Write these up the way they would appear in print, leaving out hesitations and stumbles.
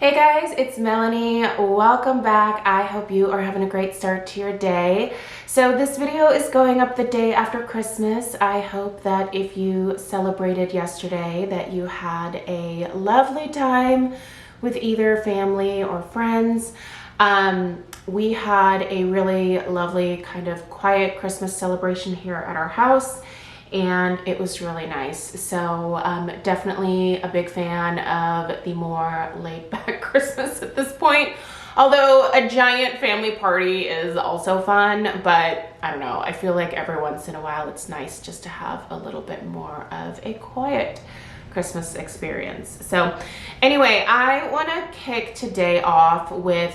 Hey guys, it's Melanie. Welcome back. I hope you are having a great start to your day. So this video is going up the day after Christmas. I hope that if you celebrated yesterday that you had a lovely time with either family or friends. We had a really lovely kind of quiet Christmas celebration here at our house, and it was really nice. So definitely a big fan of the more laid back Christmas at this point. Although a giant family party is also fun, but I don't know, I feel like every once in a while it's nice just to have a little bit more of a quiet Christmas experience. So anyway, I want to kick today off with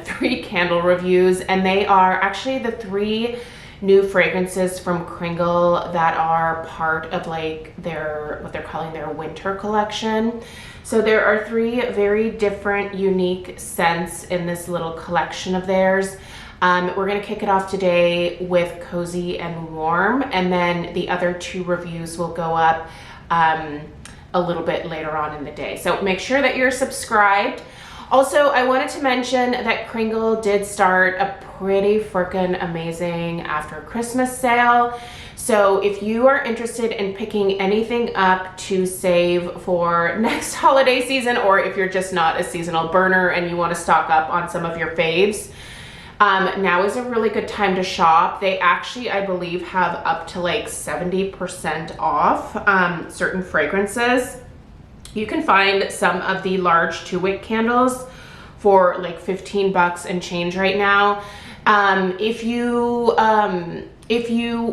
3 candle reviews, and they are actually the 3 new fragrances from Kringle that are part of like their, what they're calling their winter collection. So there are 3 very different, unique scents in this little collection of theirs. We're gonna kick it off today with Cozy and Warm, and then the other 2 reviews will go up a little bit later on in the day. So make sure that you're subscribed. Also, I wanted to mention that Kringle did start a pretty freaking amazing after Christmas sale. So if you are interested in picking anything up to save for next holiday season, or if you're just not a seasonal burner and you want to stock up on some of your faves, now is a really good time to shop. They actually, I believe, have up to like 70% off certain fragrances. You can find some of the large 2-wick candles for like 15 bucks and change right now. If you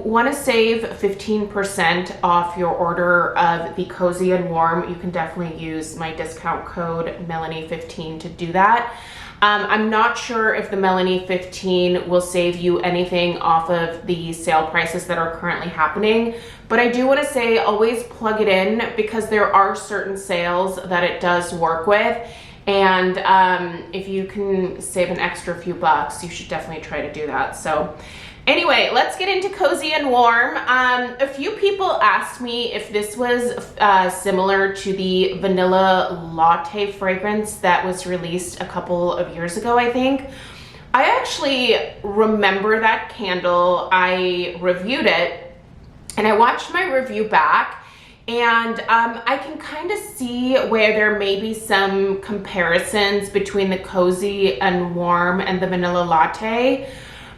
want to save 15% off your order of the Cozy and Warm, you can definitely use my discount code Melanie15 to do that. I'm not sure if the Melanie15 will save you anything off of the sale prices that are currently happening, but I do want to say always plug it in, because there are certain sales that it does work with, and if you can save an extra few bucks, you should definitely try to do that. So anyway, let's get into Cozy and Warm. A few people asked me if this was similar to the vanilla latte fragrance that was released a couple of years ago, I think. I actually remember that candle. I reviewed it and I watched my review back, and I can kind of see where there may be some comparisons between the Cozy and Warm and the vanilla latte.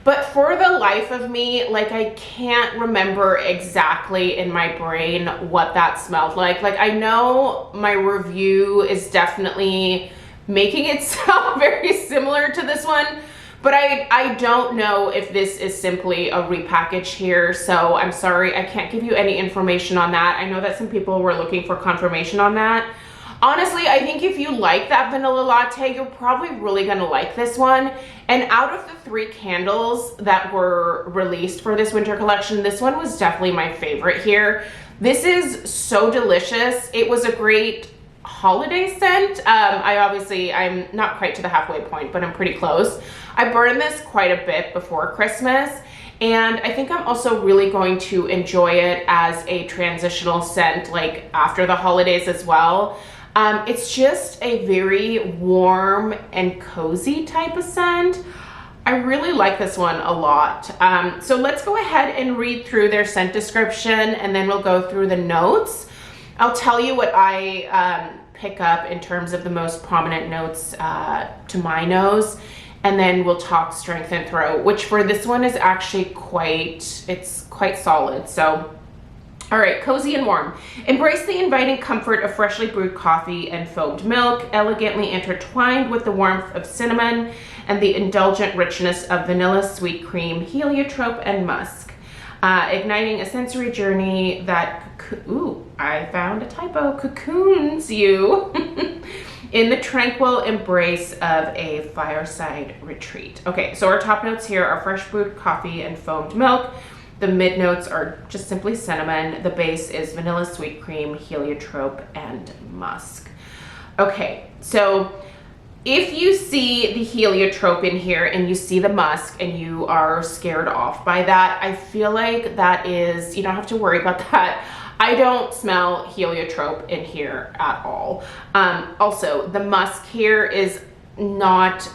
But for the life of me, like, I can't remember exactly in my brain what that smelled like. Like, I know my review is definitely making it sound very similar to this one, but I don't know if this is simply a repackage here. So I'm sorry, I can't give you any information on that. I know that some people were looking for confirmation on that. Honestly, I think if you like that vanilla latte, you're probably really gonna like this one. And out of the 3 candles that were released for this winter collection, this one was definitely my favorite here. This is so delicious. It was a great holiday scent. I'm not quite to the halfway point, but I'm pretty close. I burned this quite a bit before Christmas, and I think I'm also really going to enjoy it as a transitional scent like after the holidays as well. It's just a very warm and cozy type of scent. I really like this one a lot. So let's go ahead and read through their scent description, and then we'll go through the notes. I'll tell you what I pick up in terms of the most prominent notes to my nose, and then we'll talk strength and throat, which for this one is actually quite solid. So all right, Cozy and Warm. Embrace the inviting comfort of freshly brewed coffee and foamed milk, elegantly intertwined with the warmth of cinnamon and the indulgent richness of vanilla, sweet cream, heliotrope, and musk. Igniting a sensory journey that, I found a typo, cocoons you in the tranquil embrace of a fireside retreat. Okay, so our top notes here are fresh brewed coffee and foamed milk. The mid notes are just simply cinnamon. The base is vanilla, sweet cream, heliotrope, and musk. Okay, so if you see the heliotrope in here and you see the musk and you are scared off by that, I feel like that is, you don't have to worry about that. I don't smell heliotrope in here at all. Also, the musk here is not,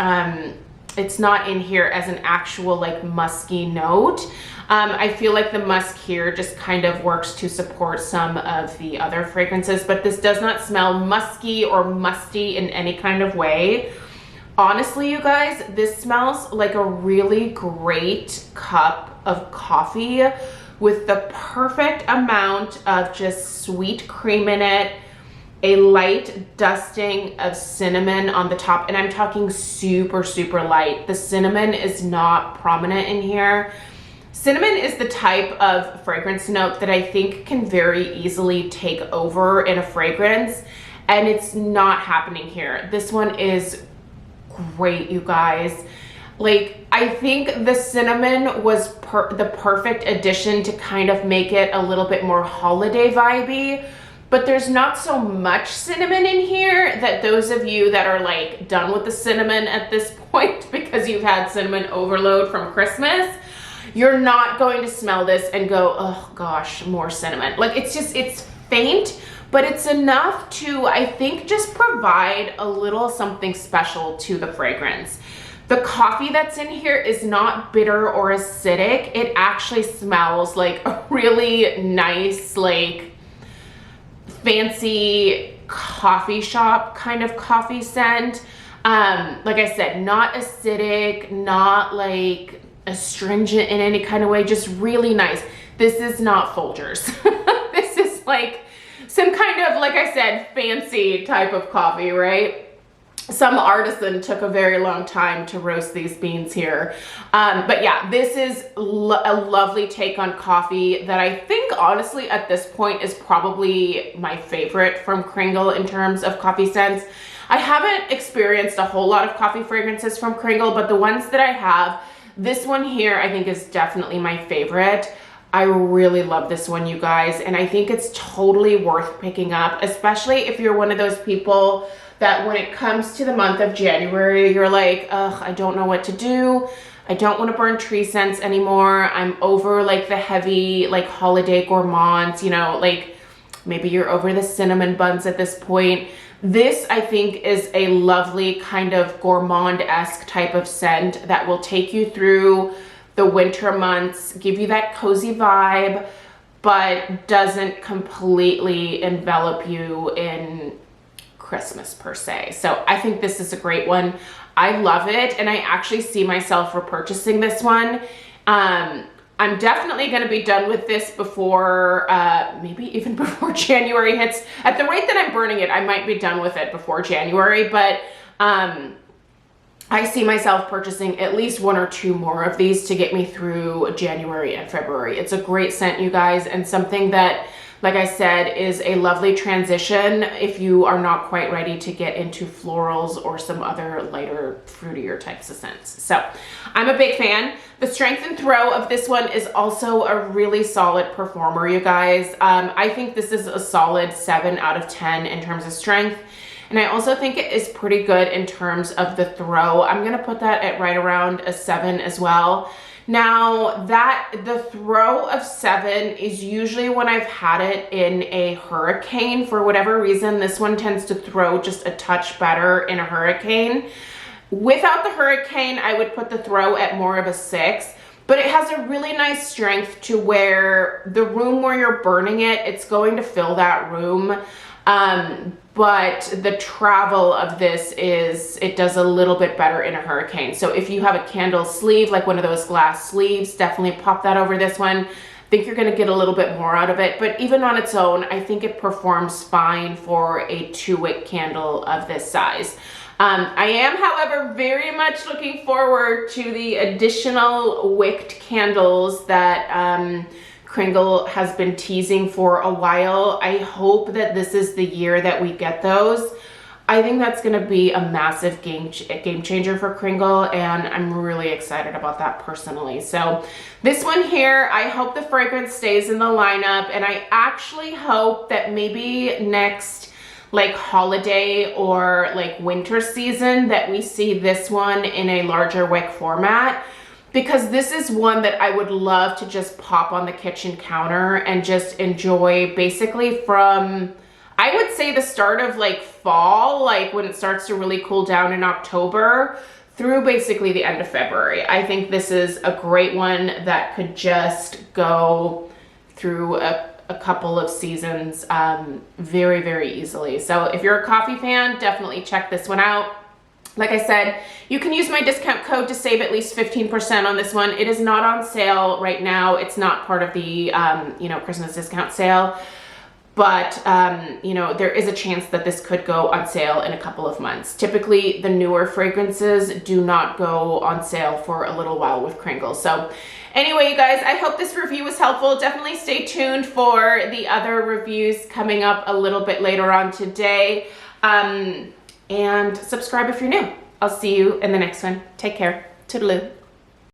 it's not in here as an actual like musky note. I feel like the musk here just kind of works to support some of the other fragrances, but this does not smell musky or musty in any kind of way. Honestly, you guys, this smells like a really great cup of coffee with the perfect amount of just sweet cream in it, a light dusting of cinnamon on the top, and I'm talking super, super light. The cinnamon is not prominent in here. Cinnamon is the type of fragrance note that I think can very easily take over in a fragrance, and it's not happening here. This one is great, you guys. Like, I think the cinnamon was the perfect addition to kind of make it a little bit more holiday vibey, but there's not so much cinnamon in here that those of you that are like done with the cinnamon at this point because you've had cinnamon overload from Christmas, you're not going to smell this and go, oh gosh, more cinnamon. Like, it's just, it's faint, but it's enough to, I think, just provide a little something special to the fragrance. The coffee that's in here is not bitter or acidic. It actually smells like a really nice, like fancy coffee shop kind of coffee scent. Like I said, not acidic, not like astringent in any kind of way, just really nice. This is not Folgers. This is like some kind of, like I said, fancy type of coffee, right? Some artisan took a very long time to roast these beans here. But yeah, this is a lovely take on coffee that I think honestly at this point is probably my favorite from Kringle in terms of coffee scents. I haven't experienced a whole lot of coffee fragrances from Kringle, but the ones that I have, this one here I think is definitely my favorite. I really love this one, you guys, and I think it's totally worth picking up, especially if you're one of those people that when it comes to the month of January, you're like, ugh, I don't know what to do. I don't want to burn tree scents anymore. I'm over like the heavy, like holiday gourmands, you know, like maybe you're over the cinnamon buns at this point. This, I think, is a lovely kind of gourmand-esque type of scent that will take you through the winter months, give you that cozy vibe, but doesn't completely envelop you in Christmas per se. So I think this is a great one. I love it, and I actually see myself repurchasing this one. I'm definitely going to be done with this before, maybe even before January hits. At the rate that I'm burning it, I might be done with it before January, but I see myself purchasing at least 1 or 2 more of these to get me through January and February. It's a great scent, you guys, and something that, like I said, is a lovely transition if you are not quite ready to get into florals or some other lighter, fruitier types of scents. So I'm a big fan. The strength and throw of this one is also a really solid performer, you guys. I think this is a solid 7 out of 10 in terms of strength. And I also think it is pretty good in terms of the throw. I'm gonna put that at right around a 7 as well. Now, the throw of 7 is usually when I've had it in a hurricane. For whatever reason, this one tends to throw just a touch better in a hurricane. Without the hurricane, I would put the throw at more of a 6, but it has a really nice strength to where the room where you're burning it, it's going to fill that room. But the travel of this it does a little bit better in a hurricane. So if you have a candle sleeve, like one of those glass sleeves, definitely pop that over this one. I think you're gonna get a little bit more out of it, but even on its own, I think it performs fine for a 2-wick candle of this size. I am, however, very much looking forward to the additional wicked candles that Kringle has been teasing for a while. I hope that this is the year that we get those. I think that's gonna be a massive game changer for Kringle, and I'm really excited about that personally. So this one here, I hope the fragrance stays in the lineup, and I actually hope that maybe next like holiday or like winter season that we see this one in a larger wick format. because this is one that I would love to just pop on the kitchen counter and just enjoy basically from, I would say, the start of like fall, like when it starts to really cool down in October, through basically the end of February. I think this is a great one that could just go through a couple of seasons very, very easily. So if you're a coffee fan, definitely check this one out. Like I said, you can use my discount code to save at least 15% on this one. It is not on sale right now. It's not part of the Christmas discount sale. But, there is a chance that this could go on sale in a couple of months. Typically, the newer fragrances do not go on sale for a little while with Kringle. So anyway, you guys, I hope this review was helpful. Definitely stay tuned for the other reviews coming up a little bit later on today. And subscribe if you're new. I'll see you in the next one. Take care. Toodaloo.